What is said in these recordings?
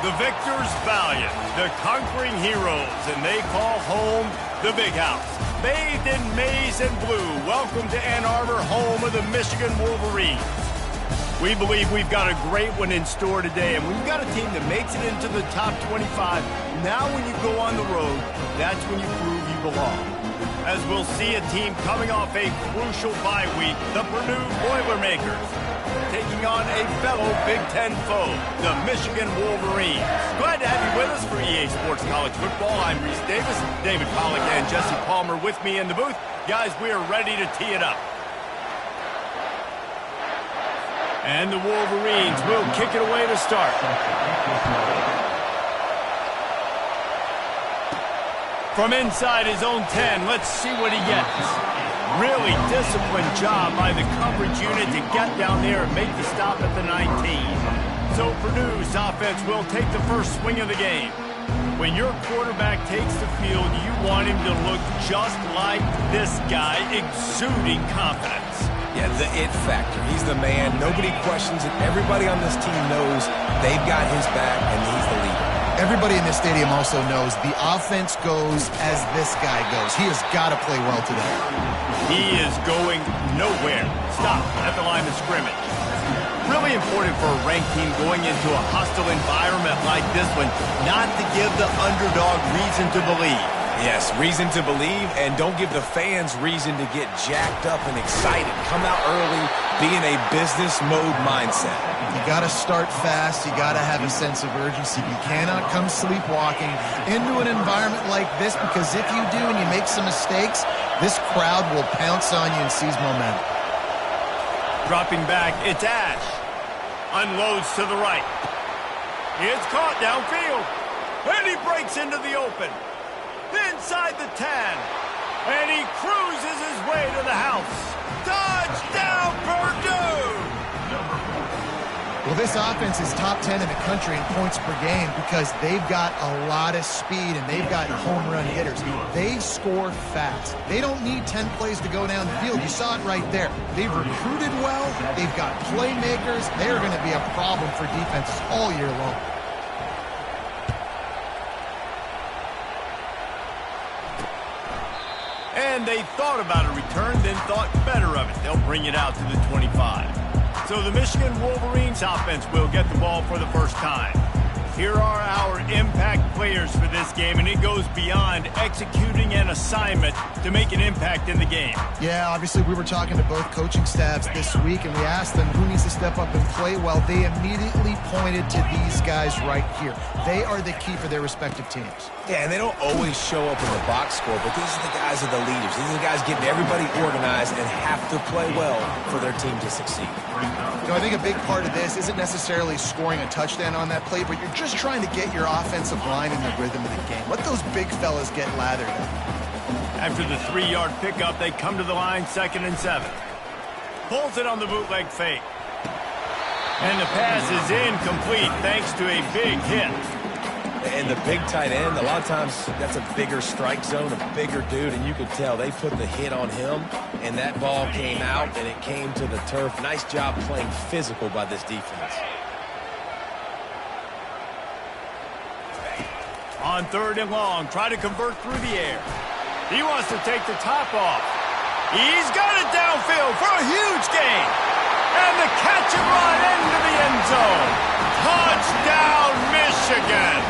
The victors valiant, the conquering heroes, and they call home the Big House. Bathed in maize and blue, welcome to Ann Arbor, home of the Michigan Wolverines. We believe we've got a great one in store today, and we've got a team that makes it into the top 25. Now when you go on the road, that's when you prove you belong. As we'll see a team coming off a crucial bye week, the Purdue Boilermakers, taking on a fellow Big Ten foe, the Michigan Wolverines. Glad to have you with us for EA Sports College Football. I'm Reese Davis, David Pollack and Jesse Palmer with me in the booth. Guys, we are ready to tee it up. And the Wolverines will kick it away to start. From inside his own 10, let's see what he gets. Really disciplined job by the coverage unit to get down there and make the stop at the 19. So Purdue's offense will take the first swing of the game. When your quarterback takes the field, you want him to look just like this guy, exuding confidence. Yeah, the it factor. He's the man. Nobody questions it. Everybody on this team knows they've got his back, and he's the leader. Everybody in this stadium also knows the offense goes as this guy goes. He has got to play well today. He is going nowhere. Stop at the line of scrimmage. Really important for a ranked team going into a hostile environment like this one, not to give the underdog reason to believe. Yes, reason to believe, and don't give the fans reason to get jacked up and excited. Come out early, be in a business mode mindset. You got to start fast. You got to have a sense of urgency. You cannot come sleepwalking into an environment like this, because if you do and you make some mistakes, this crowd will pounce on you and seize momentum. Dropping back, it's Ash. Unloads to the right. It's caught downfield. And he breaks into the open. Inside the 10. And he cruises his way to the house. Touchdown, Purdue! Well, this offense is top 10 in the country in points per game because they've got a lot of speed and they've got home run hitters. They score fast. They don't need 10 plays to go down the field. You saw it right there. They've recruited well. They've got playmakers. They're going to be a problem for defenses all year long. And they thought about a return, then thought better of it. They'll bring it out to the 25. So the Michigan Wolverines offense will get the ball for the first time. Here are our impact players for this game, and it goes beyond executing an assignment to make an impact in the game. Yeah, obviously we were talking to both coaching staffs this week, and we asked them who needs to step up and play well. They immediately pointed to these guys right here. They are the key for their respective teams. Yeah, and they don't always show up in the box score, but these are the guys that are the leaders. These are the guys getting everybody organized and have to play well for their team to succeed. You know, I think a big part of this isn't necessarily scoring a touchdown on that play, but you're just trying to get your offensive line in the rhythm of the game. Let those big fellas get lathered up. After the 3-yard pickup, they come to the line, 2nd and 7. Pulls it on the bootleg fake. And the pass is incomplete thanks to a big hit. And the big tight end, a lot of times that's a bigger strike zone, a bigger dude, and you could tell they put the hit on him, and that ball came out, and it came to the turf. Nice job playing physical by this defense. On 3rd and long, try to convert through the air. He wants to take the top off. He's got it downfield for a huge gain. And the catch and run into the end zone. Touchdown, Michigan.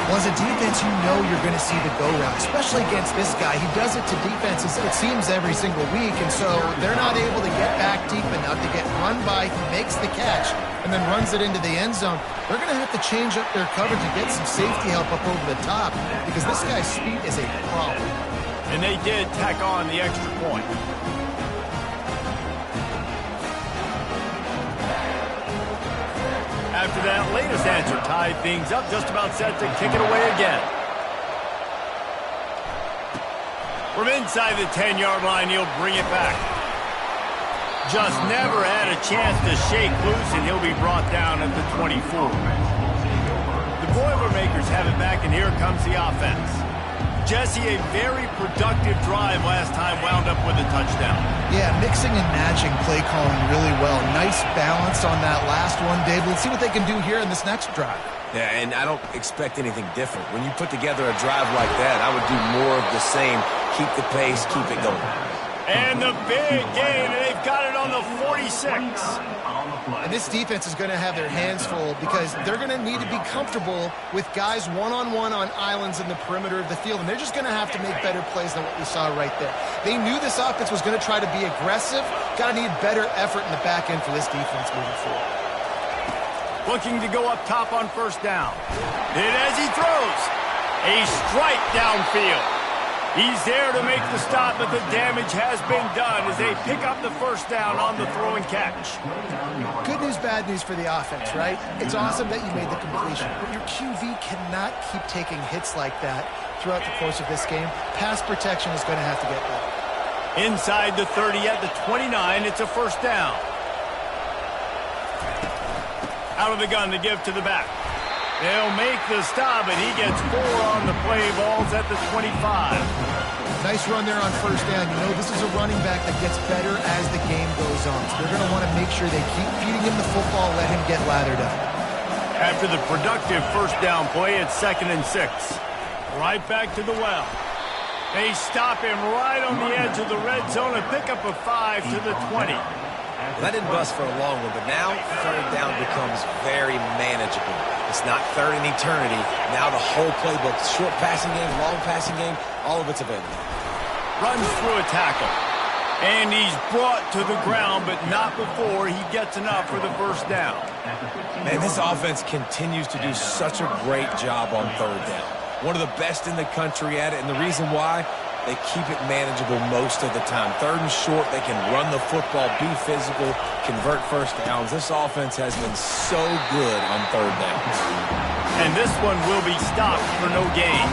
Well, as a defense, you know you're going to see the go-round, especially against this guy. He does it to defenses, it seems, every single week, and so they're not able to get back deep enough to get run by. He makes the catch and then runs it into the end zone. They're going to have to change up their coverage and get some safety help up over the top because this guy's speed is a problem. And they did tack on the extra point. After that latest answer tied things up, just about set to kick it away again. From inside the 10-yard line, he'll bring it back. Just never had a chance to shake loose, and he'll be brought down at the 24. The Boilermakers have it back, and here comes the offense. Jesse, a very productive drive last time wound up with a touchdown. Yeah, mixing and matching play calling really well. Nice balance on that last one, Dave. Let's see what they can do here in this next drive. Yeah, and I don't expect anything different. When you put together a drive like that, I would do more of the same. Keep the pace, keep it going. And the big gain, and they've got it on the 46. And this defense is going to have their hands full because they're going to need to be comfortable with guys one-on-one on islands in the perimeter of the field, and they're just going to have to make better plays than what we saw right there. They knew this offense was going to try to be aggressive. Got to need better effort in the back end for this defense moving forward. Looking to go up top on first down. And as he throws, a strike downfield. He's there to make the stop, but the damage has been done as they pick up the first down on the throw and catch. Good news, bad news for the offense, right? It's awesome that you made the completion, but your QB cannot keep taking hits like that throughout the course of this game. Pass protection is going to have to get better. Inside the 30 at the 29, it's a first down. Out of the gun to give to the back. They'll make the stop, and he gets 4 on the play. Ball's at the 25. Nice run there on first down. You know, this is a running back that gets better as the game goes on. So they're going to want to make sure they keep feeding him the football, let him get lathered up. After the productive first down play, it's 2nd and 6. Right back to the well. They stop him right on the edge of the red zone and pick up a 5 to the 20. Well, that didn't bust for a long one, but now third down becomes very manageable. It's not third in eternity. Now the whole playbook, short passing game, long passing game, all of it's available. Runs through a tackle. And he's brought to the ground, but not before he gets enough for the first down. Man, this offense continues to do such a great job on third down. One of the best in the country at it, and the reason why, they keep it manageable most of the time. Third and short, they can run the football, be physical, convert first downs. This offense has been so good on third downs. And this one will be stopped for no gain.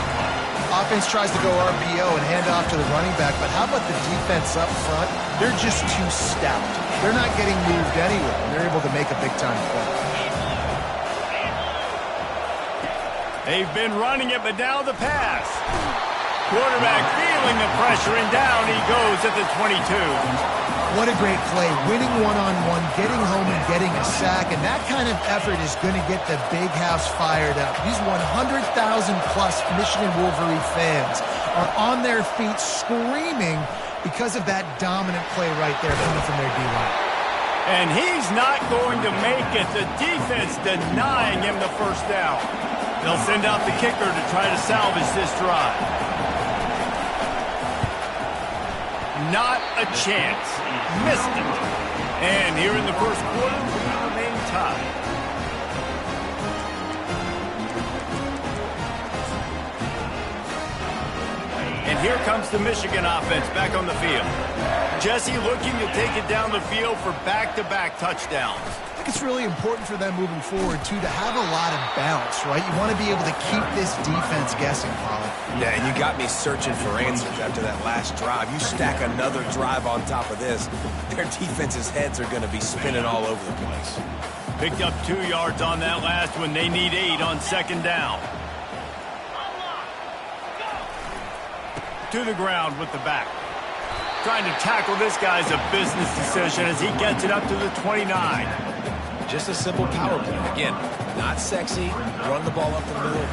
Offense tries to go RPO and hand off to the running back, but how about the defense up front? They're just too stout. They're not getting moved anywhere, and they're able to make a big-time play. They've been running it, but now the pass. Quarterback feeling the pressure, and down he goes at the 22. What a great play. Winning one-on-one, getting home and getting a sack, and that kind of effort is going to get the big house fired up. These 100,000-plus Michigan Wolverine fans are on their feet screaming because of that dominant play right there coming from their D-line. And he's not going to make it. The defense denying him the first down. They'll send out the kicker to try to salvage this drive. Not a chance. Missed it. And here in the first quarter, we remain tied. And here comes the Michigan offense back on the field. Jesse looking to take it down the field for back-to-back touchdowns. I think it's really important for them moving forward, too, to have a lot of bounce, right? You want to be able to keep this defense guessing, Colin. Yeah, and you got me searching for answers after that last drive. You stack another drive on top of this, their defense's heads are going to be spinning all over the place. Picked up 2 yards on that last one. They need 8 on second down. To the ground with the back. Trying to tackle this guy's a business decision as he gets it up to the 29. Just a simple power play. Again, not sexy. Run the ball up the middle.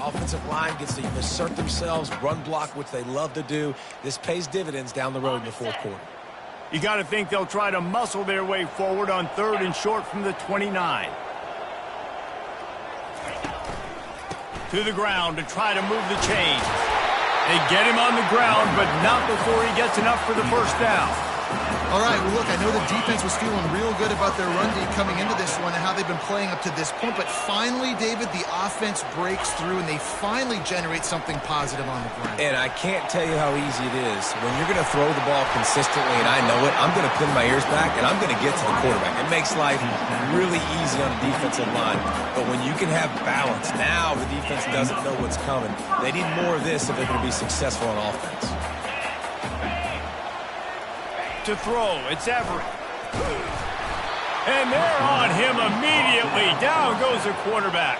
Offensive line gets to assert themselves, run block, which they love to do. This pays dividends down the road in the fourth quarter. You got to think they'll try to muscle their way forward on 3rd and short from the 29. To the ground to try to move the chains. They get him on the ground, but not before he gets enough for the first down. All right, well, look, I know the defense was feeling real good about their run D coming into this one and how they've been playing up to this point, but finally, David, the offense breaks through and they finally generate something positive on the ground. And I can't tell you how easy it is. When you're going to throw the ball consistently, and I know it, I'm going to pin my ears back, and I'm going to get to the quarterback. It makes life really easy on the defensive line. But when you can have balance, now the defense doesn't know what's coming. They need more of this if they're going to be successful on offense. To throw, it's Everett. And they're on him immediately. Down goes the quarterback.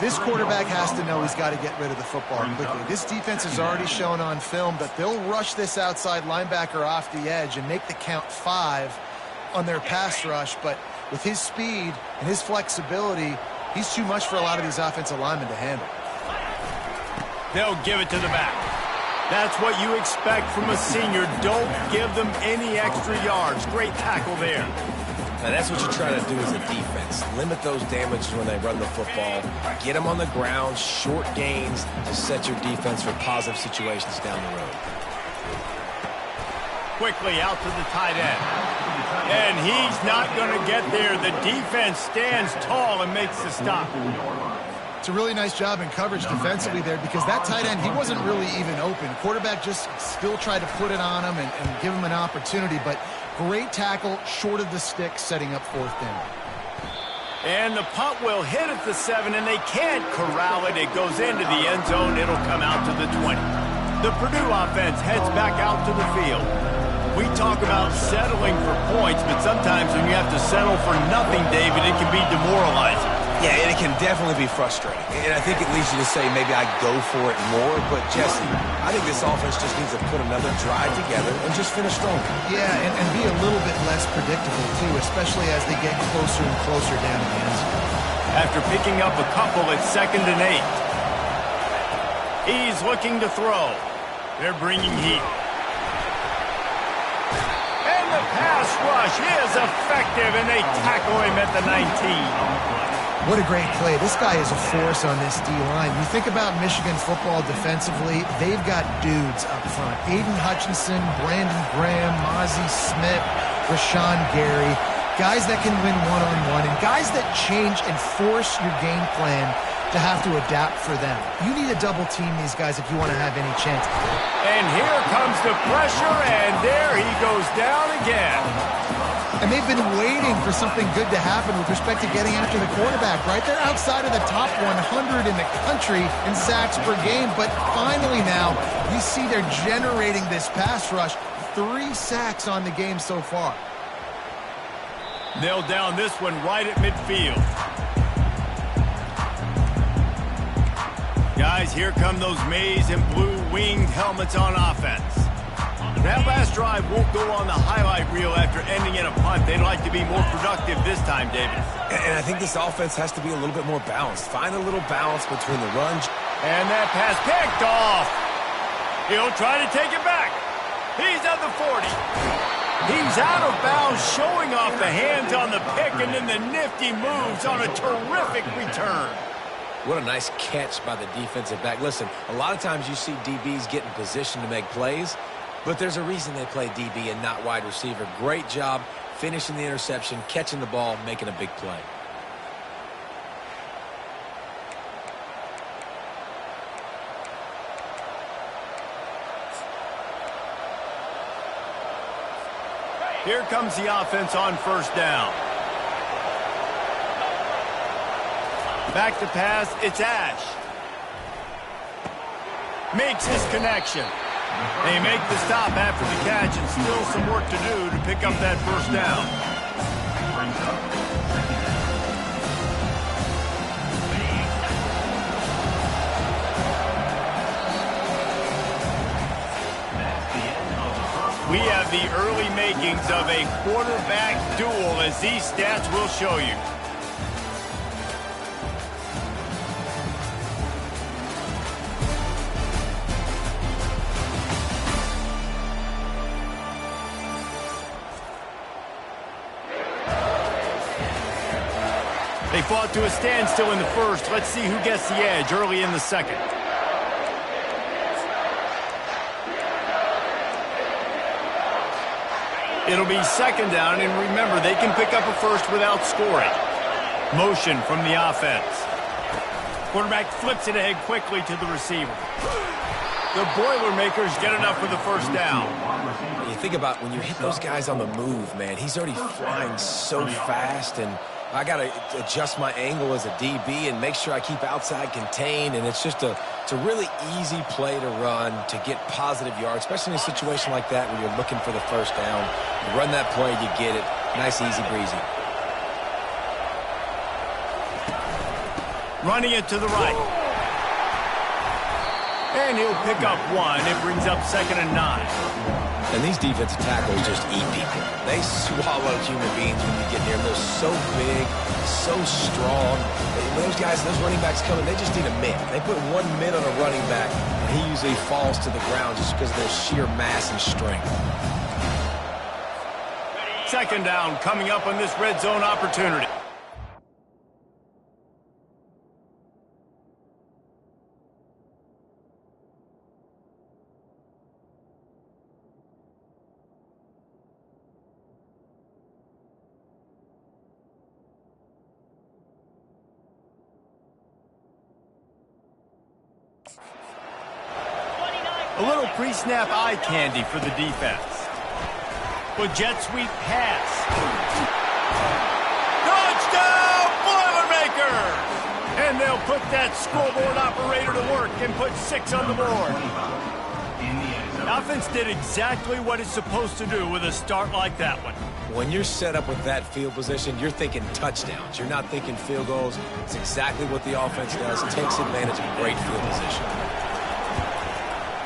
This quarterback has to know he's got to get rid of the football quickly. This defense has already shown on film that they'll rush this outside linebacker off the edge and make the count 5 on their pass rush, but with his speed and his flexibility, he's too much for a lot of these offensive linemen to handle. They'll give it to the back. That's what you expect from a senior. Don't give them any extra yards. Great tackle there. Now that's what you try to do as a defense. Limit those damages when they run the football. Get them on the ground, short gains to set your defense for positive situations down the road. Quickly out to the tight end. And he's not going to get there. The defense stands tall and makes the stop. It's a really nice job in coverage defensively there because that tight end, he wasn't really even open. Quarterback just still tried to put it on him and give him an opportunity, but great tackle, short of the stick, setting up 4th down. And the punt will hit at the 7, and they can't corral it. It goes into the end zone. It'll come out to the 20. The Purdue offense heads back out to the field. We talk about settling for points, but sometimes when you have to settle for nothing, David, it can be demoralizing. Yeah, and it can definitely be frustrating. And I think it leads you to say maybe I'd go for it more. But, Jesse, I think this offense just needs to put another drive together and just finish strong. Yeah, and be a little bit less predictable, too, especially as they get closer and closer down to the end zone. After picking up a couple at 2nd and 8. He's looking to throw. They're bringing heat. And the pass rush is effective, and they tackle him at the 19. What a great play. This guy is a force on this D-line. You think about Michigan football defensively, they've got dudes up front. Aiden Hutchinson, Brandon Graham, Mozzie Smith, Rashawn Gary. Guys that can win one-on-one and guys that change and force your game plan to have to adapt for them. You need to double team these guys if you want to have any chance. And here comes the pressure, and there he goes down again. And they've been waiting for something good to happen with respect to getting after the quarterback, right? They're outside of the top 100 in the country in sacks per game, but finally now you see they're generating this pass rush. 3 sacks on the game so far. Nailed down this one right at midfield. Guys, here come those maize and blue winged helmets on offense. That last drive won't go on the highlight reel after ending in a punt. They'd like to be more productive this time, David. And I think this offense has to be a little bit more balanced. Find a little balance between the run. And that pass picked off. He'll try to take it back. He's at the 40. He's out of bounds, showing off the hands on the pick, and then the nifty moves on a terrific return. What a nice catch by the defensive back. Listen, a lot of times you see DBs get in position to make plays, but there's a reason they play DB and not wide receiver. Great job finishing the interception, catching the ball, making a big play. Here comes the offense on 1st down. Back to pass, it's Ash. Makes his connection. They make the stop after the catch, and still some work to do to pick up that 1st down. We have the early makings of a quarterback duel, as these stats will show you. They fought to a standstill in the first. Let's see who gets the edge early in the second. It'll be second down, and remember, they can pick up a first without scoring. Motion from the offense. Quarterback flips it ahead quickly to the receiver. The Boilermakers get enough for the first down. You think about when you hit those guys on the move, man, he's already flying so fast, and I got to adjust my angle as a DB and make sure I keep outside contained, and it's just it's a really easy play to run to get positive yards, especially in a situation like that where you're looking for the first down. You run that play, you get it. Nice, easy, breezy. Running it to the right. And he'll pick up one. It brings up 2nd and 9. And these defensive tackles just eat people. They swallow human beings when you get near them. They're so big, so strong. When those guys, those running backs come in, they just need a mid. They put one mid on a running back, and he usually falls to the ground just because of their sheer mass and strength. 2nd down coming up on this red zone opportunity. A little pre-snap eye candy for the defense. But jet sweep pass. Touchdown, Boilermakers! And they'll put that scoreboard operator to work and put 6 on the board. The offense did exactly what it's supposed to do with a start like that one. When you're set up with that field position, you're thinking touchdowns. You're not thinking field goals. It's exactly what the offense does. It takes advantage of great field position.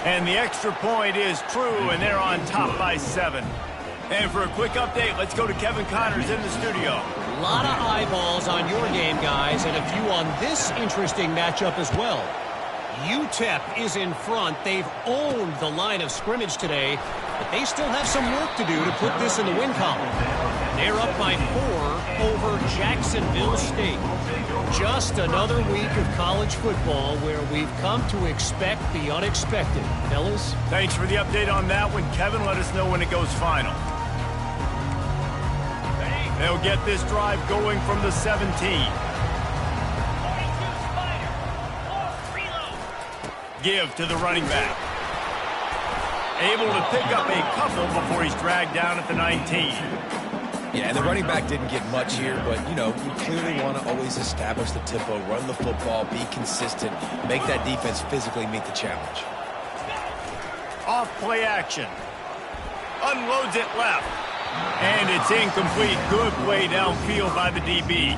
And the extra point is true, and they're on top by 7. And for a quick update, let's go to Kevin Connors in the studio. A lot of eyeballs on your game, guys, and a few on this interesting matchup as well. UTEP is in front. They've owned the line of scrimmage today, but they still have some work to do to put this in the win column. They're up by 4 over Jacksonville State. Just another week of college football where we've come to expect the unexpected. Fellas? Thanks for the update on that one, Kevin. Let us know when it goes final. They'll get this drive going from the 17. Give to the running back. Able to pick up a couple before he's dragged down at the 19. Yeah, and the running back didn't get much here, but, you know, you clearly want to always establish the tempo, run the football, be consistent, make that defense physically meet the challenge. Off play action. Unloads it left. And it's incomplete. Good play downfield by the DB.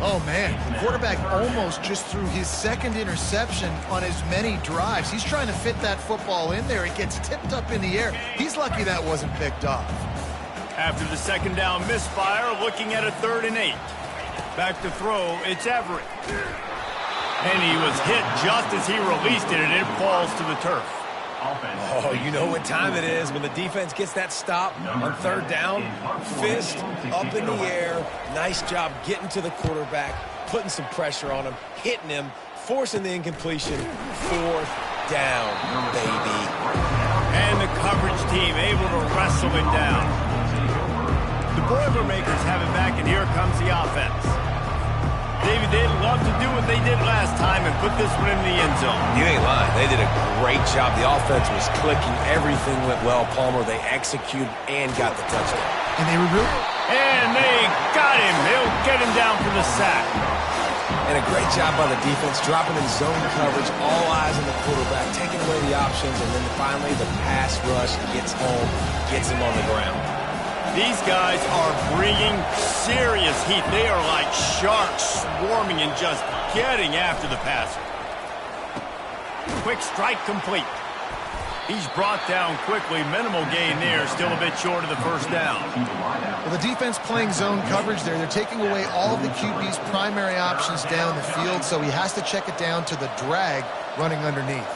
Oh, man, the quarterback almost just threw his 2nd interception on as many drives. He's trying to fit that football in there. It gets tipped up in the air. He's lucky that wasn't picked off. After the 2nd down misfire, looking at a 3rd and 8. Back to throw, it's Everett. And he was hit just as he released it, and it falls to the turf. Oh, you know what time it is when the defense gets that stop on 3rd down. Fist up in the air. Nice job getting to the quarterback, putting some pressure on him, hitting him, forcing the incompletion. 4th down, baby. And the coverage team able to wrestle it down. The Boilermakers have it back, and here comes the offense. David, they'd love to do what they did last time and put this one in the end zone. You ain't lying. They did a great job. The offense was clicking. Everything went well. Palmer, they executed and got the touchdown. And they were really... And they got him. They'll get him down for the sack. And a great job by the defense, dropping in zone coverage, all eyes on the quarterback, taking away the options, and then finally the pass rush gets home, gets him on the ground. These guys are bringing serious heat. They are like sharks swarming and just getting after the passer. Quick strike complete. He's brought down quickly. Minimal gain there. Still a bit short of the first down. Well, the defense playing zone coverage there. They're taking away all of the QB's primary options down the field, so he has to check it down to the drag running underneath.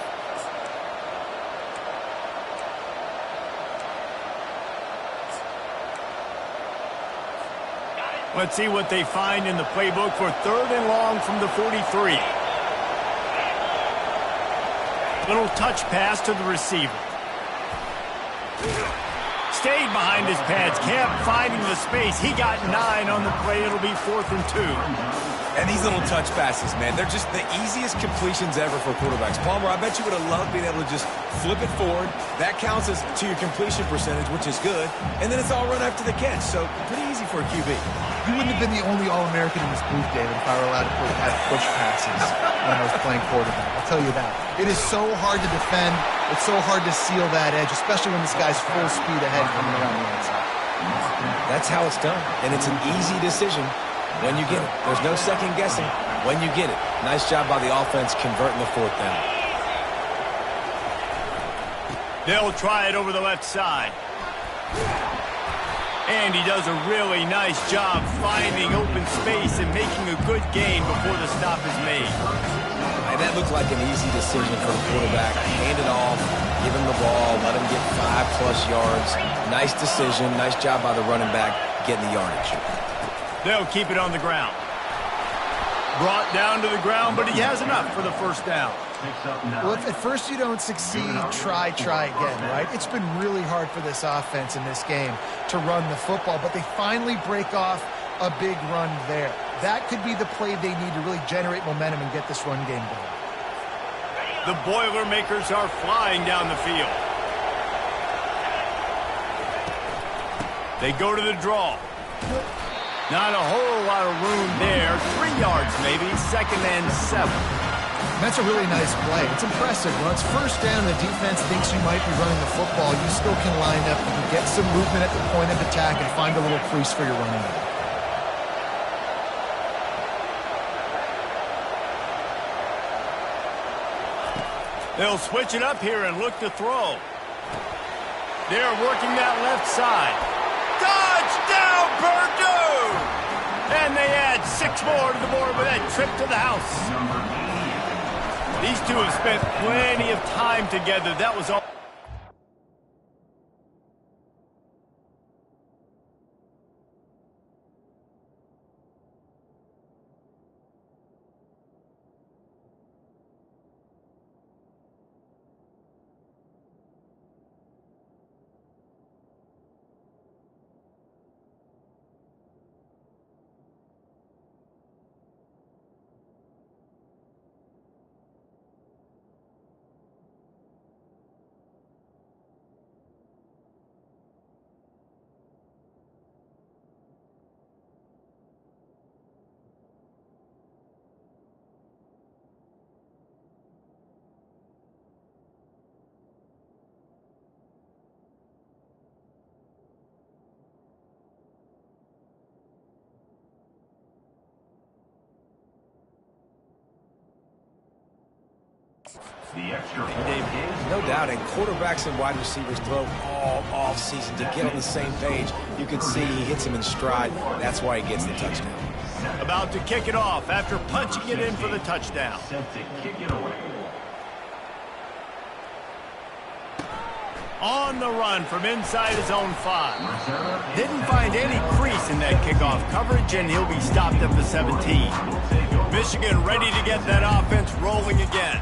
Let's see what they find in the playbook for 3rd and long from the 43. Little touch pass to the receiver. Stayed behind his pads, kept finding the space. He got 9 on the play. It'll be 4th and 2. And these little touch passes, man, they're just the easiest completions ever for quarterbacks. Palmer, I bet you would have loved being able to just flip it forward. That counts as to your completion percentage, which is good. And then it's all run after the catch, so pretty easy for a QB. You wouldn't have been the only All-American in this booth, David, if I were allowed to have push passes when I was playing quarterback. I'll tell you that. It is so hard to defend. It's so hard to seal that edge, especially when this guy's full speed ahead coming around the outside. That's how it's done, and it's an easy decision when you get it. There's no second guessing when you get it. Nice job by the offense converting the 4th down. They'll try it over the left side. And he does a really nice job finding open space and making a good gain before the stop is made. And that looked like an easy decision for the quarterback. Hand it off, give him the ball, let him get 5+ yards. Nice decision. Nice job by the running back getting the yardage. They'll keep it on the ground. Brought down to the ground, but he has enough for the 1st down. Well, if at first you don't succeed, try again, right? It's been really hard for this offense in this game to run the football, but they finally break off a big run there. That could be the play they need to really generate momentum and get this run game going. The Boilermakers are flying down the field. They go to the draw. Not a whole lot of room there. 3 yards maybe, 2nd and 7. That's a really nice play. It's impressive. When it's 1st down, the defense thinks you might be running the football. You still can line up. You can get some movement at the point of attack and find a little crease for your running back. They'll switch it up here and look to throw. They're working that left side. Touchdown, Purdue! And they add 6 more to the board with that trip to the house. These two have spent plenty of time together. That was all. No doubt, and quarterbacks and wide receivers throw all off-season to get on the same page. You can see he hits him in stride. That's why he gets the touchdown. About to kick it off after punching it in for the touchdown. On the run from inside his own 5. Didn't find any crease in that kickoff coverage, and he'll be stopped at the 17. Michigan ready to get that offense rolling again.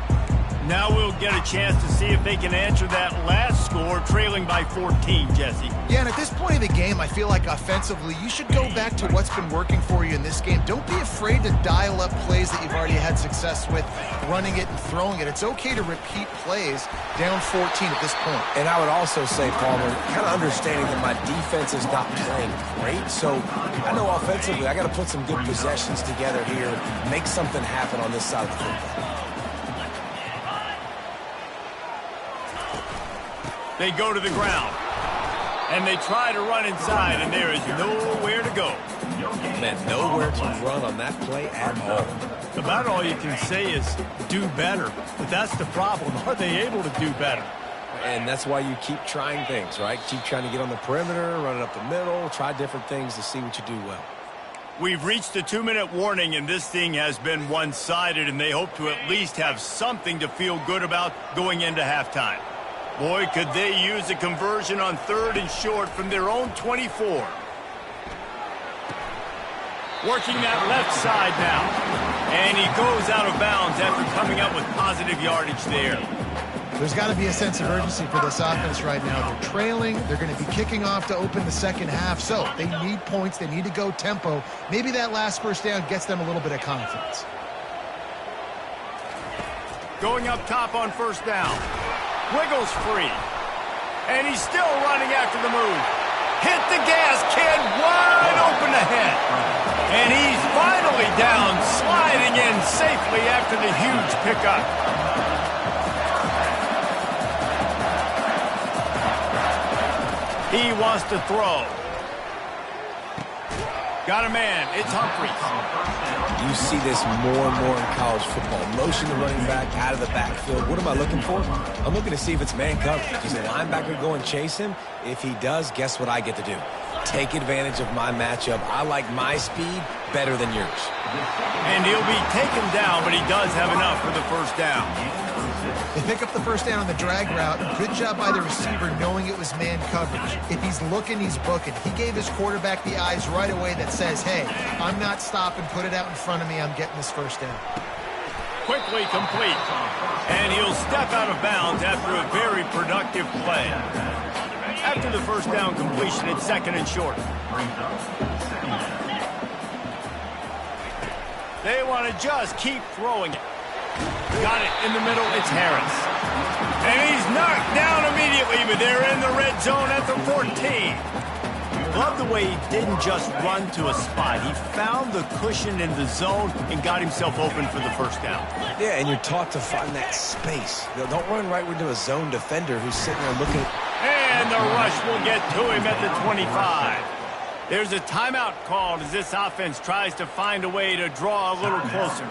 Now we'll get a chance to see if they can answer that last score, trailing by 14, Jesse. Yeah, and at this point of the game, I feel like offensively, you should go back to what's been working for you in this game. Don't be afraid to dial up plays that you've already had success with, running it and throwing it. It's okay to repeat plays down 14 at this point. And I would also say, Palmer, kind of understanding that my defense is not playing great, so I know offensively I got to put some good possessions together here, make something happen on this side of the football. They go to the ground, and they try to run inside, and there is nowhere to go. Man, nowhere to run on that play at all. About all you can say is do better, but that's the problem. Are they able to do better? And that's why you keep trying things, right? Keep trying to get on the perimeter, run it up the middle, try different things to see what you do well. We've reached the 2-minute warning, and this thing has been one-sided, and they hope to at least have something to feel good about going into halftime. Boy, could they use a conversion on 3rd and short from their own 24. Working that left side now. And he goes out of bounds after coming up with positive yardage there. There's got to be a sense of urgency for this offense right now. They're trailing. They're going to be kicking off to open the second half. So they need points. They need to go tempo. Maybe that last first down gets them a little bit of confidence. Going up top on first down. Wiggles free. And he's still running after the move. Hit the gas, kid, wide open ahead. And he's finally down, sliding in safely after the huge pickup. He wants to throw. Got a man. It's Humphries. You see this more and more in college football. Motion the running back out of the backfield. What am I looking for? I'm looking to see if it's man coverage. Does the linebacker go and chase him? If he does, guess what I get to do? Take advantage of my matchup. I like my speed better than yours. And he'll be taken down, but he does have enough for the first down. They pick up the first down on the drag route. Good job by the receiver knowing it was man coverage. If he's looking, he's booking. He gave his quarterback the eyes right away that says, hey, I'm not stopping. Put it out in front of me. I'm getting this first down. Quickly complete. And he'll step out of bounds after a very productive play. After the first down completion, it's second and short. They want to just keep throwing it. Got it in the middle. It's Harris. And he's knocked down immediately, but they're in the red zone at the 14. Love the way he didn't just run to a spot. He found the cushion in the zone and got himself open for the first down. Yeah, and you're taught to find that space. Don't run right into a zone defender who's sitting there looking. And the rush will get to him at the 25. There's a timeout called as this offense tries to find a way to draw a little closer.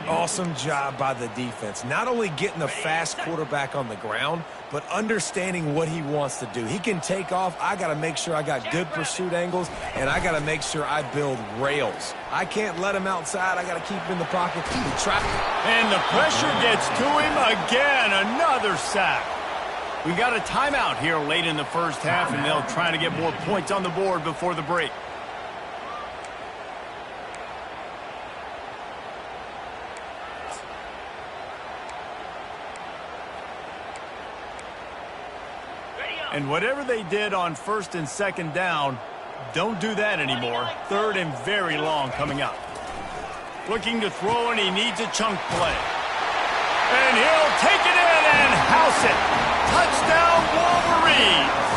Awesome job by the defense. Not only getting the fast quarterback on the ground, but understanding what he wants to do. He can take off. I got to make sure I got good pursuit angles, and I got to make sure I build rails. I can't let him outside. I got to keep him in the pocket. And the pressure gets to him again. Another sack. We got a timeout here late in the first half, and they'll try to get more points on the board before the break. And whatever they did on first and second down, don't do that anymore. Third and very long coming up. Looking to throw, and he needs a chunk play. And he'll take it in and house it. Touchdown, Wolverines.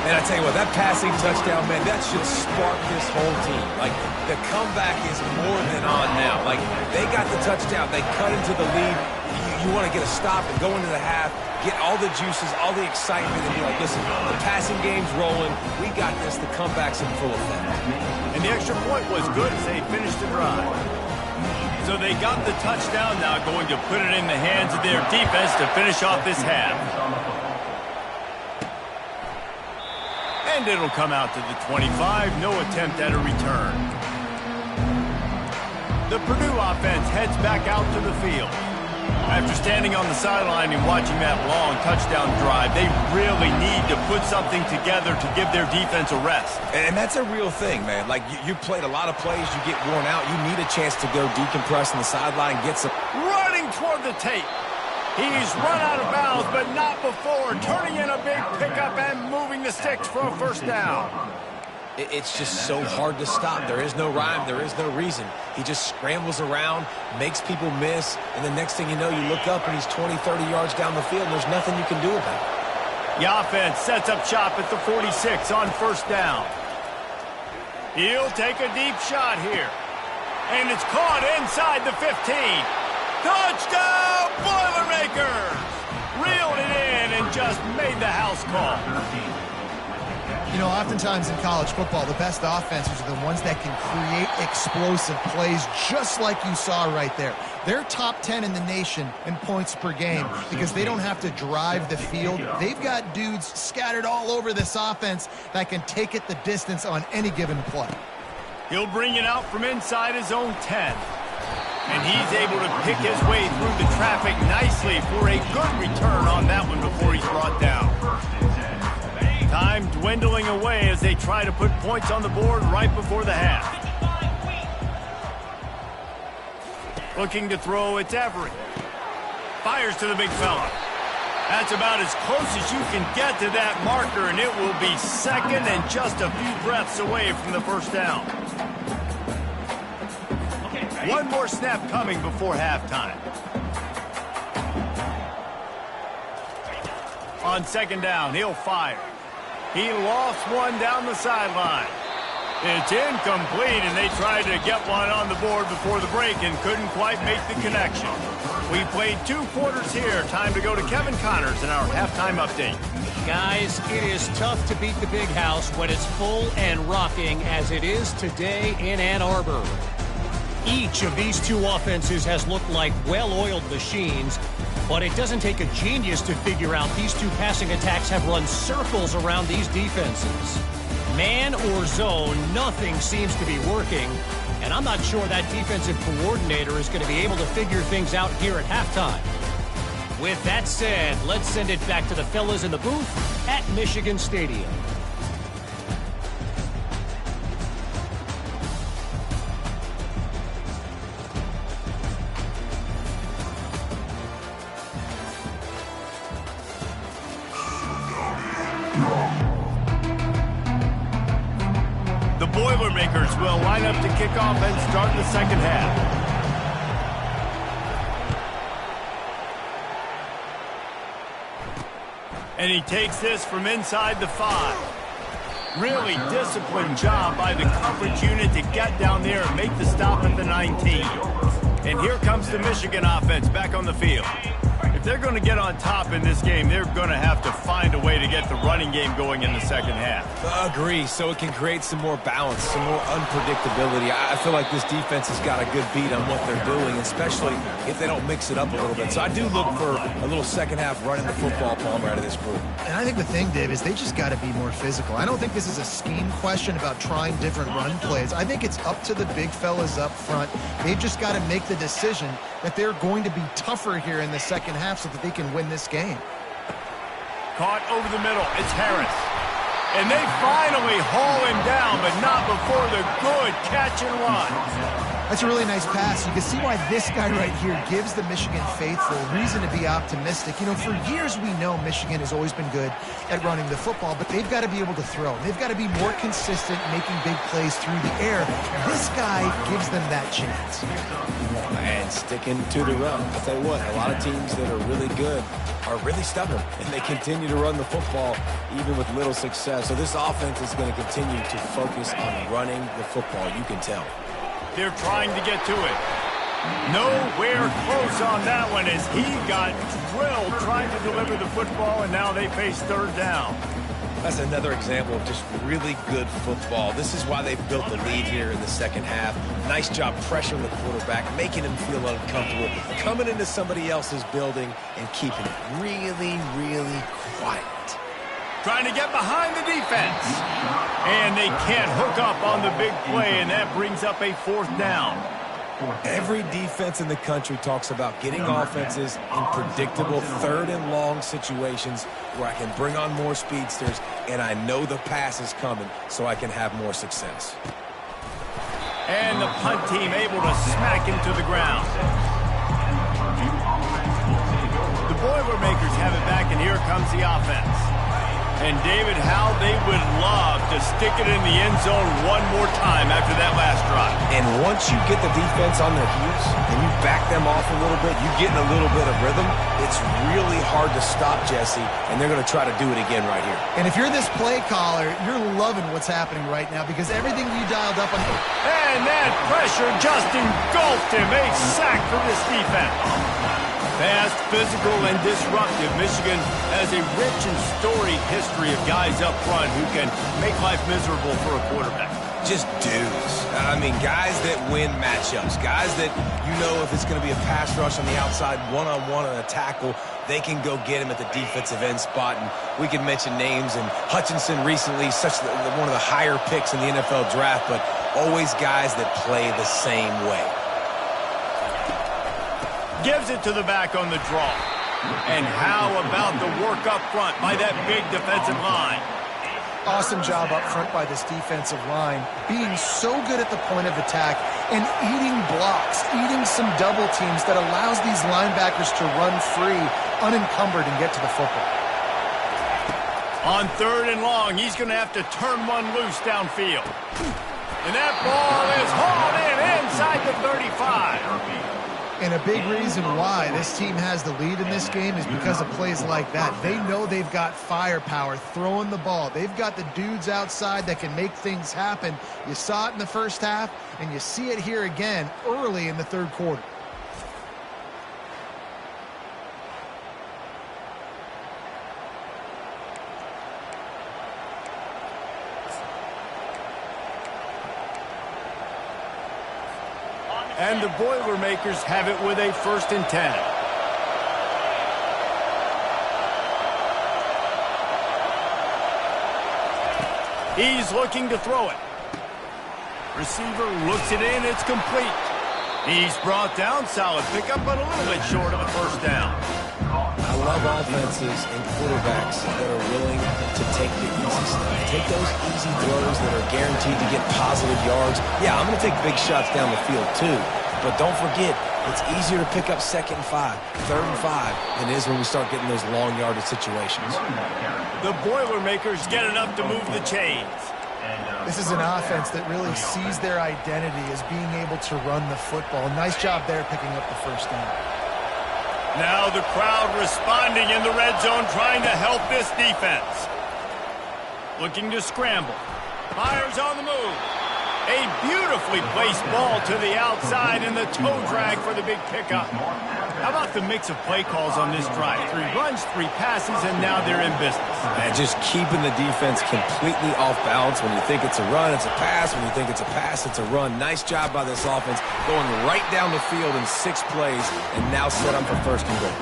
Man, I tell you what, that passing touchdown, man, that should spark this whole team. Like, the comeback is more than on now. Like, they got the touchdown. They cut into the lead. You want to get a stop and go into the half, get all the juices, all the excitement, and be like, listen, the passing game's rolling. We got this. The comeback's in full effect. And the extra point was good as they finished the drive. So they got the touchdown, now going to put it in the hands of their defense to finish off this half. And it'll come out to the 25, no attempt at a return. The Purdue offense heads back out to the field. After standing on the sideline and watching that long touchdown drive, they really need to put something together to give their defense a rest. And that's a real thing, man. Like, you played a lot of plays, you get worn out, you need a chance to go decompress on the sideline, get some... Running toward the tape. He's run out of bounds, but not before. Turning in a big pickup and moving the sticks for a first down. It's just so hard to stop. There is no rhyme. There is no reason. He just scrambles around, makes people miss, and the next thing you know, you look up and he's 20, 30 yards down the field, and there's nothing you can do about it. The offense sets up shop at the 46 on first down. He'll take a deep shot here. And it's caught inside the 15. Touchdown, Boilermakers! Reeled it in and just made the house call. You know, oftentimes in college football, the best offenses are the ones that can create explosive plays just like you saw right there. They're top 10 in the nation in points per game because they don't have to drive the field. They've got dudes scattered all over this offense that can take it the distance on any given play. He'll bring it out from inside his own 10. And he's able to pick his way through the traffic nicely for a good return on that one before he's brought down. Time dwindling away as they try to put points on the board right before the half. Looking to throw, it's Everett. Fires to the big fella. That's about as close as you can get to that marker, and it will be second and just a few breaths away from the first down. One more snap coming before halftime. On second down, he'll fire. He lost one down the sideline. It's incomplete, and they tried to get one on the board before the break and couldn't quite make the connection. We played 2 quarters here. Time to go to Kevin Connors in our halftime update. Guys, it is tough to beat the Big House when it's full and rocking as it is today in Ann Arbor. Each of these 2 offenses has looked like well-oiled machines, but it doesn't take a genius to figure out these 2 passing attacks have run circles around these defenses. Man or zone, nothing seems to be working, and I'm not sure that defensive coordinator is going to be able to figure things out here at halftime. With that said, let's send it back to the fellas in the booth at Michigan Stadium. The Boilermakers will line up to kick off and start the second half. And he takes this from inside the 5. Really disciplined job by the coverage unit to get down there and make the stop at the 19. And here comes the Michigan offense back on the field. If they're going to get on top in this game, they're going to have to find a way to get the running game going in the second half. Agree, so it can create some more balance, some more unpredictability. I feel like this defense has got a good beat on what they're doing, especially if they don't mix it up a little bit. So I do look for a little second half running the football, Palmer, out of this group. And I think the thing, Dave, is they just got to be more physical. I don't think this is a scheme question about trying different run plays. I think it's up to the big fellas up front. They've just got to make the decision that they're going to be tougher here in the second half so that they can win this game. Caught over the middle. It's Harris. And they finally haul him down, but not before the good catch and run. That's a really nice pass. You can see why this guy right here gives the Michigan faithful reason to be optimistic. You know, for years we know Michigan has always been good at running the football, but they've got to be able to throw. They've got to be more consistent making big plays through the air. This guy gives them that chance. And sticking to the run. I'll tell you what, a lot of teams that are really good are really stubborn, and they continue to run the football even with little success. So this offense is going to continue to focus on running the football, you can tell. They're trying to get to it. Nowhere close on that one as he got drilled trying to deliver the football, and now they face third down. That's another example of just really good football. This is why they've built the lead here in the second half. Nice job pressuring the quarterback, making him feel uncomfortable, coming into somebody else's building and keeping it really, really quiet. Trying to get behind the defense. And they can't hook up on the big play, and that brings up a fourth down. Every defense in the country talks about getting offenses in predictable third and long situations where I can bring on more speedsters and I know the pass is coming so I can have more success. And the punt team able to smack him to the ground. The Boilermakers have it back, and here comes the offense. And, David, how they would love to stick it in the end zone one more time after that last drive. And once you get the defense on their heels and you back them off a little bit, you get in a little bit of rhythm, it's really hard to stop, Jesse, and they're going to try to do it again right here. And if you're this play caller, you're loving what's happening right now because everything you dialed up on... And that pressure just engulfed him. A sack for this defense. Fast, physical, and disruptive, Michigan has a rich and storied history of guys up front who can make life miserable for a quarterback. Just dudes. I mean, guys that win matchups. Guys that, you know, if it's going to be a pass rush on the outside, one-on-one on a tackle, they can go get him at the defensive end spot. And we can mention names. And Hutchinson recently, one of the higher picks in the NFL draft, but always guys that play the same way. Gives it to the back on the draw. And how about the work up front by that big defensive line? Awesome job up front by this defensive line, being so good at the point of attack and eating blocks, eating some double teams that allows these linebackers to run free, unencumbered, and get to the football. On 3rd and long, he's going to have to turn one loose downfield. And that ball is hauled in inside the 35. And a big reason why this team has the lead in this game is because of plays like that. They know they've got firepower throwing the ball. They've got the dudes outside that can make things happen. You saw it in the first half, and you see it here again early in the 3rd quarter. And the Boilermakers have it with a 1st and 10. He's looking to throw it. Receiver looks it in. It's complete. He's brought down. Solid pickup, but a little bit short of the 1st down. I love offenses and quarterbacks that are willing to take the easy stuff. Take those easy throws that are guaranteed to get positive yards. Yeah, I'm going to take big shots down the field too. But don't forget, it's easier to pick up 2nd and 5, 3rd and 5 than it is when we start getting those long yardage situations. The Boilermakers get enough to move the chains. This is an offense that really sees their identity as being able to run the football. Nice job there picking up the 1st down. Now the crowd responding in the red zone, trying to help this defense. Looking to scramble. Fires on the move. A beautifully placed ball to the outside and the toe drag for the big pickup. How about the mix of play calls on this drive? 3 runs, 3 passes, and now they're in business. And just keeping the defense completely off balance. When you think it's a run, it's a pass. When you think it's a pass, it's a run. Nice job by this offense, going right down the field in 6 plays, and now set up for 1st and goal.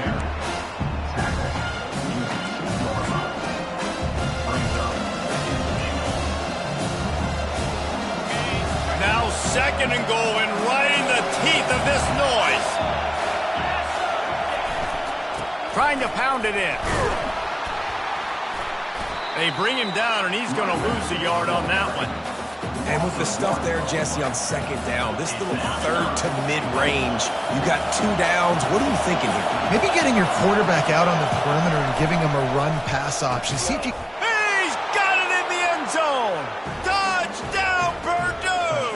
Now 2nd and goal, and right in the teeth of this noise. Trying to pound it in. They bring him down, and he's going to lose a yard on that one. And with the stuff there, Jesse, on 2nd down, this little 3rd to mid-range, you got 2 downs. What are you thinking here? Maybe getting your quarterback out on the perimeter and giving him a run-pass option. See if you... He's got it in the end zone. Touchdown, Purdue!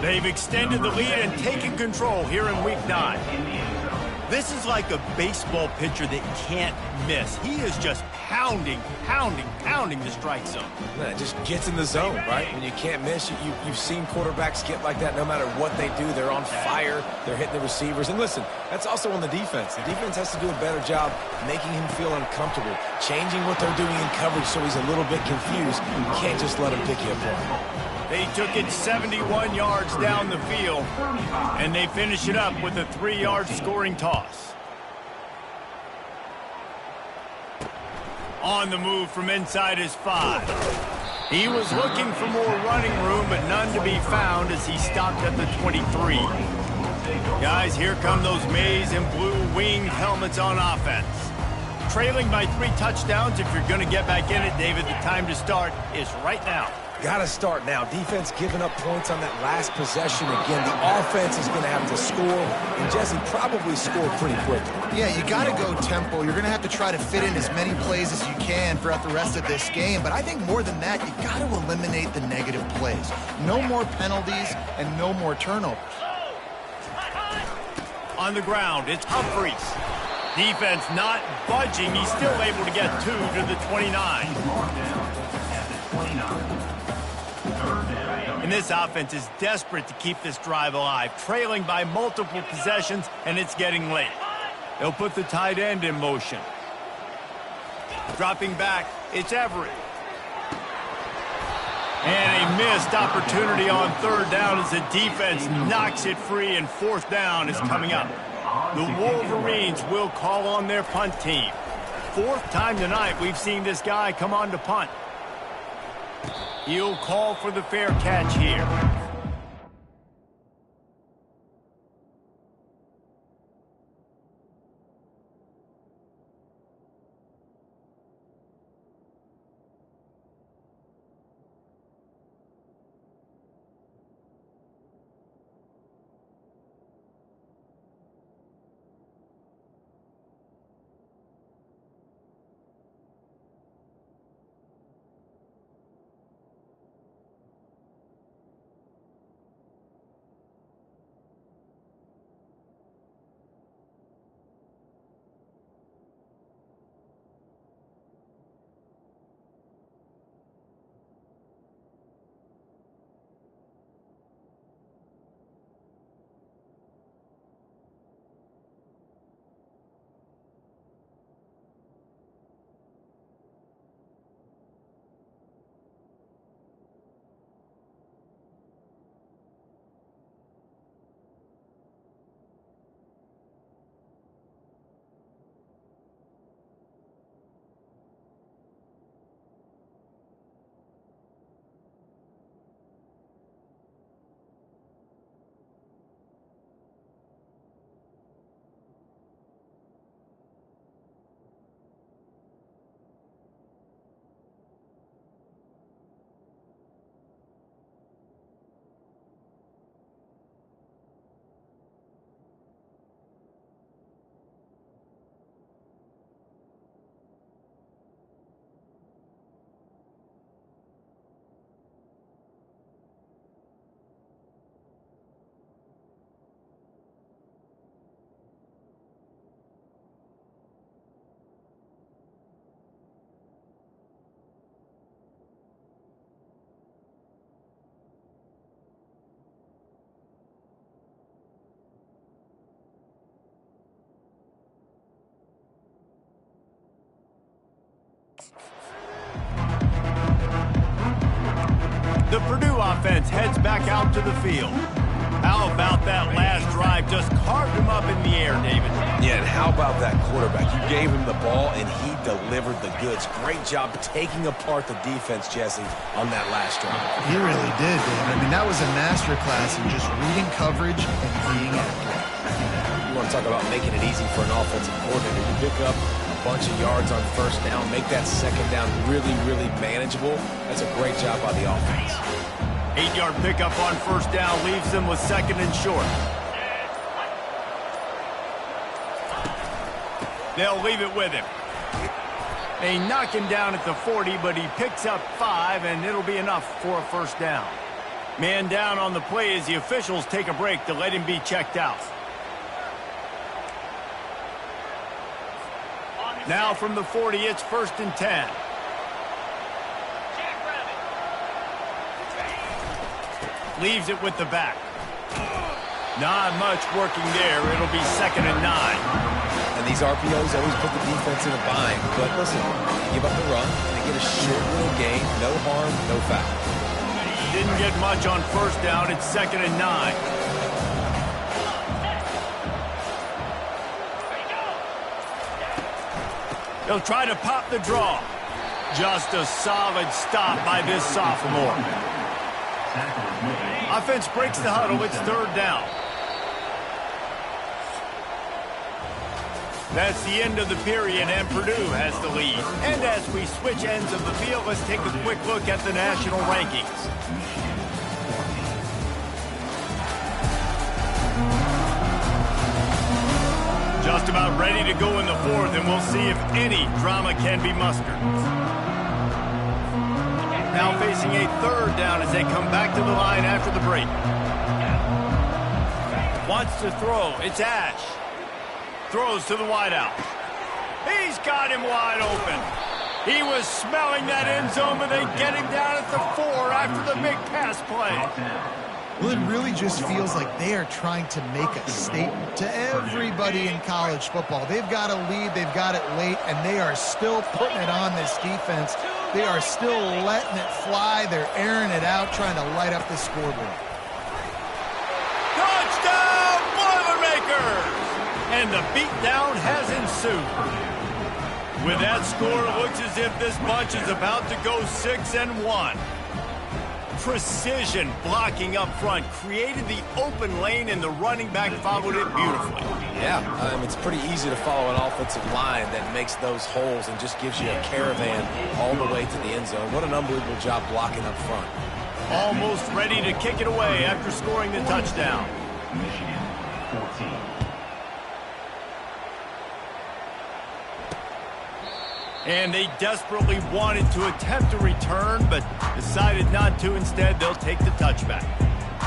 They've extended the lead and taken control here in Week 9. This is like a baseball pitcher that can't miss. He is just pounding the strike zone. It just gets in the zone, right? When you can't miss, you've seen quarterbacks get like that no matter what they do. They're on fire. They're hitting the receivers. And listen, that's also on the defense. The defense has to do a better job making him feel uncomfortable, changing what they're doing in coverage so he's a little bit confused. You can't just let him pick you apart. They took it 71 yards down the field, and they finish it up with a 3-yard scoring toss. On the move from inside his 5. He was looking for more running room, but none to be found as he stopped at the 23. Guys, here come those maize and blue winged helmets on offense. Trailing by 3 touchdowns. If you're going to get back in it, David, the time to start is right now. Got to start now. Defense giving up points on that last possession. Again, the offense is going to have to score, and Jesse probably score pretty quickly. Yeah, you got to go tempo. You're going to have to try to fit in as many plays as you can throughout the rest of this game. But I think more than that, you got to eliminate the negative plays. No more penalties and no more turnovers. On the ground, it's Humphries. Defense not budging. He's still able to get 2 to the 29. And this offense is desperate to keep this drive alive, trailing by multiple possessions, and it's getting late. They'll put the tight end in motion. Dropping back, it's Everett. And a missed opportunity on 3rd down as the defense knocks it free, and 4th down is coming up. The Wolverines will call on their punt team. 4th time tonight we've seen this guy come on to punt. He'll call for the fair catch here. The Purdue offense heads back out to the field. How about that last drive? Just carved him up in the air, David. Yeah, and how about that quarterback? You gave him the ball, and he delivered the goods. Great job taking apart the defense, Jesse, on that last drive. He really did, Dave. I mean, that was a masterclass in just reading coverage and being accurate. You want to talk about making it easy for an offensive coordinator. You pick up a bunch of yards on first down, make that second down really, really manageable. That's a great job by the offense. 8-yard pickup on first down leaves them with second and short. They'll leave it with him. They knock him down at the 40, but he picks up 5, and it'll be enough for a first down. Man down on the play as the officials take a break to let him be checked out. Now from the 40, it's 1st and 10. Leaves it with the back. Not much working there. It'll be 2nd and 9. And these RPOs always put the defense in a bind. But listen, they give up the run, they get a short little gain, no harm, no foul. Didn't get much on first down. It's 2nd and 9. They'll try to pop the draw. Just a solid stop by this sophomore. Offense breaks the huddle. It's 3rd down. That's the end of the period, and Purdue has the lead. And as we switch ends of the field, let's take a quick look at the national rankings. Just about ready to go in the 4th, and we'll see if any drama can be mustered. Now facing a 3rd down as they come back to the line after the break. Wants to throw. It's Ash. Throws to the wideout. He's got him wide open. He was smelling that end zone, but they get him down at the 4 after the big pass play. Well, it really just feels like they are trying to make a statement to everybody in college football. They've got a lead, they've got it late, and they are still putting it on this defense. They are still letting it fly. They're airing it out, trying to light up the scoreboard. Touchdown, Boilermakers! And the beatdown has ensued. With that score, it looks as if this bunch is about to go 6-1. Precision blocking up front created the open lane, and the running back followed it beautifully. Yeah, it's pretty easy to follow an offensive line that makes those holes and just gives you a caravan all the way to the end zone. What an unbelievable job blocking up front. Almost ready to kick it away after scoring the touchdown. Michigan, 14. And they desperately wanted to attempt a return, but decided not to. Instead, they'll take the touchback.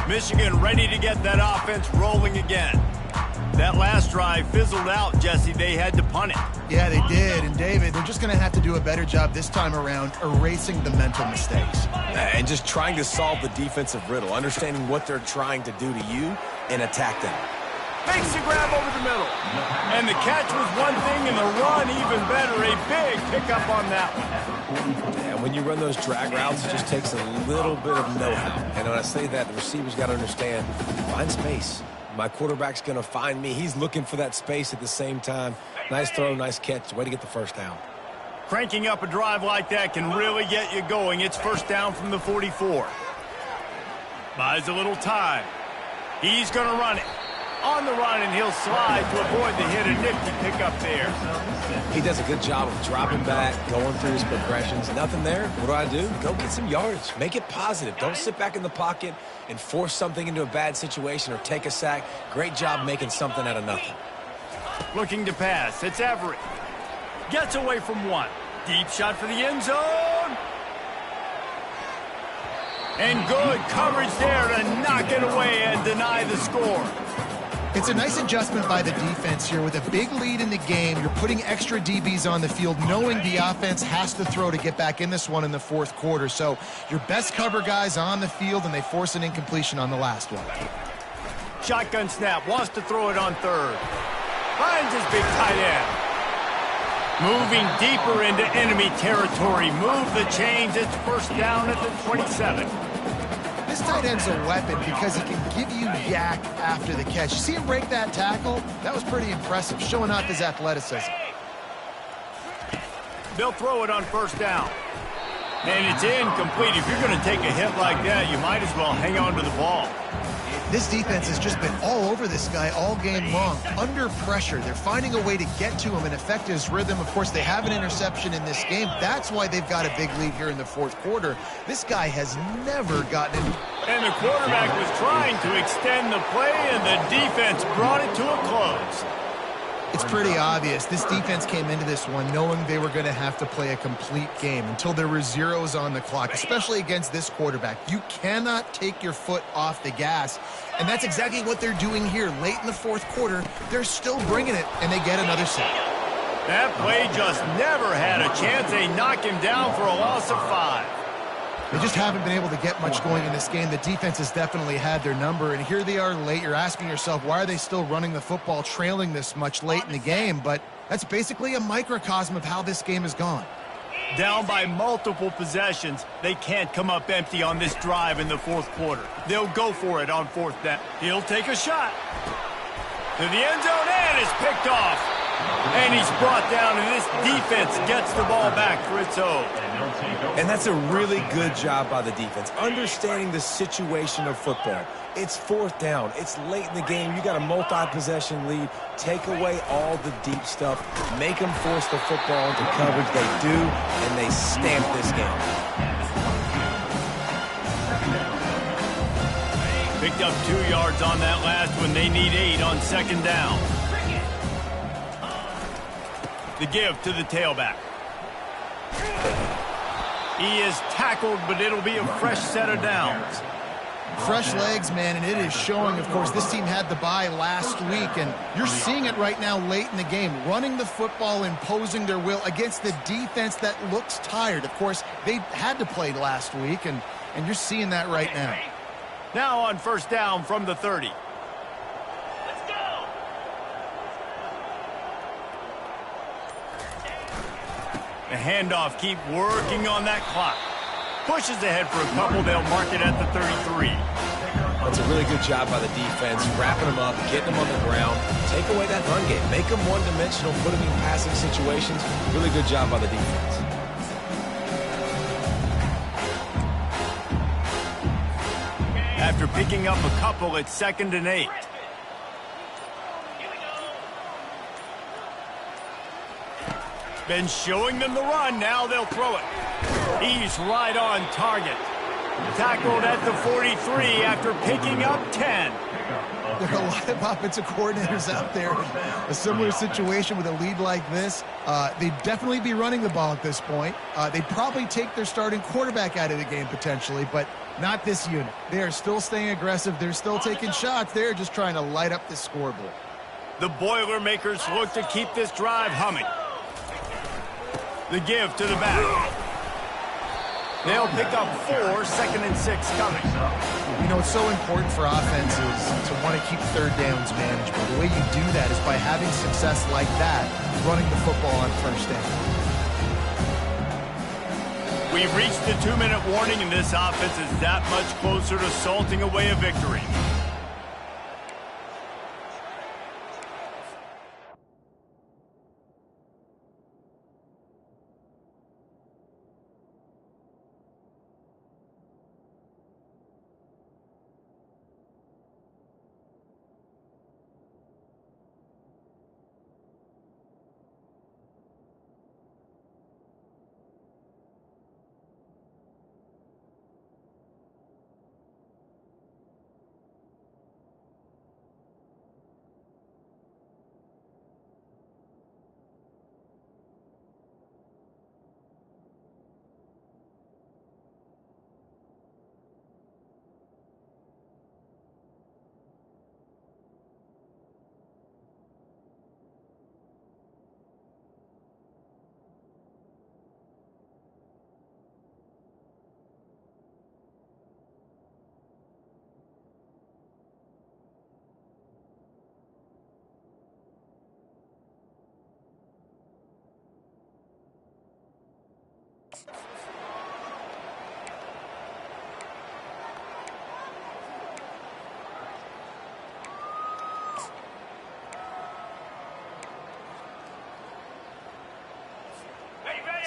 Michigan ready to get that offense rolling again. That last drive fizzled out, Jesse. They had to punt it. Yeah, they did. And, David, they're just going to have to do a better job this time around erasing the mental mistakes. And just trying to solve the defensive riddle, understanding what they're trying to do to you and attack them. Makes the grab over the middle. And the catch was one thing, and the run even better. A big pickup on that one. And when you run those drag routes, it just takes a little bit of know-how. And when I say that, the receivers got to understand, find space. My quarterback's going to find me. He's looking for that space at the same time. Nice throw, nice catch. Way to get the first down. Cranking up a drive like that can really get you going. It's 1st down from the 44. Buys a little time. He's going to run it. On the run, and he'll slide to avoid the hit. A nifty pickup there. He does a good job of dropping back, going through his progressions. Nothing there. What do? Go get some yardage. Make it positive. Don't sit back in the pocket and force something into a bad situation or take a sack. Great job making something out of nothing. Looking to pass. It's Everett. Gets away from one. Deep shot for the end zone. And good coverage there to knock it away and deny the score. It's a nice adjustment by the defense here. With a big lead in the game, you're putting extra DBs on the field, knowing the offense has to throw to get back in this one in the 4th quarter. So your best cover guys on the field, and they force an incompletion on the last one. Shotgun snap. Wants to throw it on 3rd. Finds his big tight end. Moving deeper into enemy territory. Move the chains. It's 1st down at the 27. This tight end's a weapon because he can give you yak after the catch. You see him break that tackle? That was pretty impressive, showing off his athleticism. They'll throw it on first down. And it's incomplete. If you're going to take a hit like that, you might as well hang on to the ball. This defense has just been all over this guy all game long. Under pressure, they're finding a way to get to him and affect his rhythm. Of course, they have an interception in this game. That's why they've got a big lead here in the fourth quarter. This guy has never gotten in. And the quarterback was trying to extend the play, and the defense brought it to a close. It's pretty obvious. This defense came into this one knowing they were going to have to play a complete game until there were zeros on the clock, especially against this quarterback. You cannot take your foot off the gas, and that's exactly what they're doing here. Late in the fourth quarter, they're still bringing it, and they get another sack. That play just never had a chance. They knock him down for a loss of 5. They just haven't been able to get much going in this game. The defense has definitely had their number, and here they are late. You're asking yourself, why are they still running the football, trailing this much late in the game? But that's basically a microcosm of how this game has gone. Down by multiple possessions, they can't come up empty on this drive in the fourth quarter. They'll go for it on fourth down. He'll take a shot. To the end zone, and is picked off. And he's brought down, and this defense gets the ball back for its own. And that's a really good job by the defense, understanding the situation of football. It's fourth down. It's late in the game. You got a multi-possession lead. Take away all the deep stuff. Make them force the football into coverage. They do, and they stamp this game. Picked up 2 yards on that last one. They need 8 on second down. The give to the tailback. He is tackled, but it'll be a fresh set of downs. Fresh legs, man, and it is showing. Of course, this team had the bye last week, and you're seeing it right now late in the game, running the football, imposing their will against the defense that looks tired. Of course, they had to play last week, and you're seeing that right now. Now on first down from the 30. The handoff, keep working on that clock. Pushes ahead for a couple. They'll mark it at the 33. That's a really good job by the defense, wrapping them up, getting them on the ground. Take away that run game. Make them one-dimensional, put them in passing situations. Really good job by the defense. After picking up a couple, it's 2nd and 8. Been showing them the run. Now they'll throw it. He's right on target. Tackled at the 43 after picking up 10. There are a lot of offensive coordinators out there. A similar situation with a lead like this. They'd definitely be running the ball at this point. They'd probably take their starting quarterback out of the game potentially, but not this unit. They are still staying aggressive. They're still taking shots. They're just trying to light up the scoreboard. The Boilermakers look to keep this drive humming. The give to the back. They'll pick up 4, 2nd and 6 coming. You know, it's so important for offenses to want to keep third downs manageable. The way you do that is by having success like that, running the football on first down. We've reached the 2-minute warning, and this offense is that much closer to salting away a victory.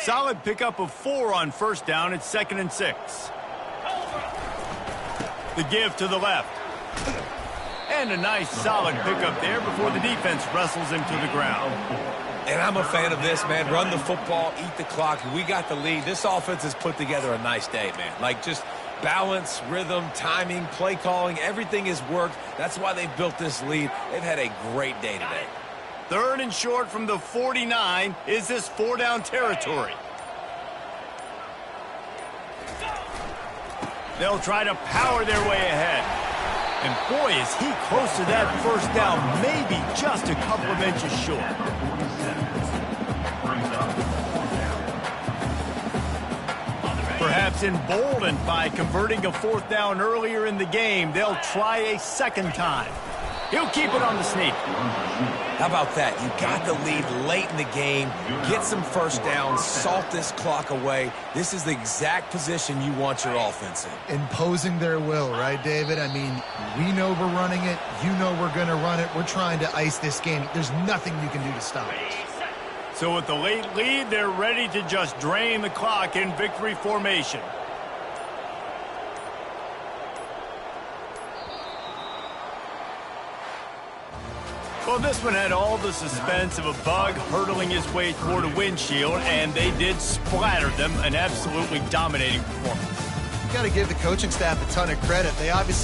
Solid pickup of 4 on first down. It's 2nd and 6. The give to the left. And a nice solid pickup there before the defense wrestles him to the ground. And I'm a fan of this, man. Run the football, eat the clock. We got the lead. This offense has put together a nice day, man. Like, just balance, rhythm, timing, play calling, everything has worked. That's why they've built this lead. They've had a great day today. 3rd and short from the 49. Is this 4-down territory? They'll try to power their way ahead. And boy, is he close to that first down, maybe just a couple of inches short. Perhaps emboldened by converting a 4th down earlier in the game, they'll try a 2nd time. He'll keep it on the sneak. How about that? You got the lead late in the game. Get some first downs. Salt this clock away. This is the exact position you want your offense in. Imposing their will, right, David? I mean, we know we're running it. You know we're going to run it. We're trying to ice this game. There's nothing you can do to stop it. So with the late lead, they're ready to just drain the clock in victory formation. Well, this one had all the suspense of a bug hurtling his way toward a windshield, and they did splatter them. An absolutely dominating performance. You got to give the coaching staff a ton of credit. They obviously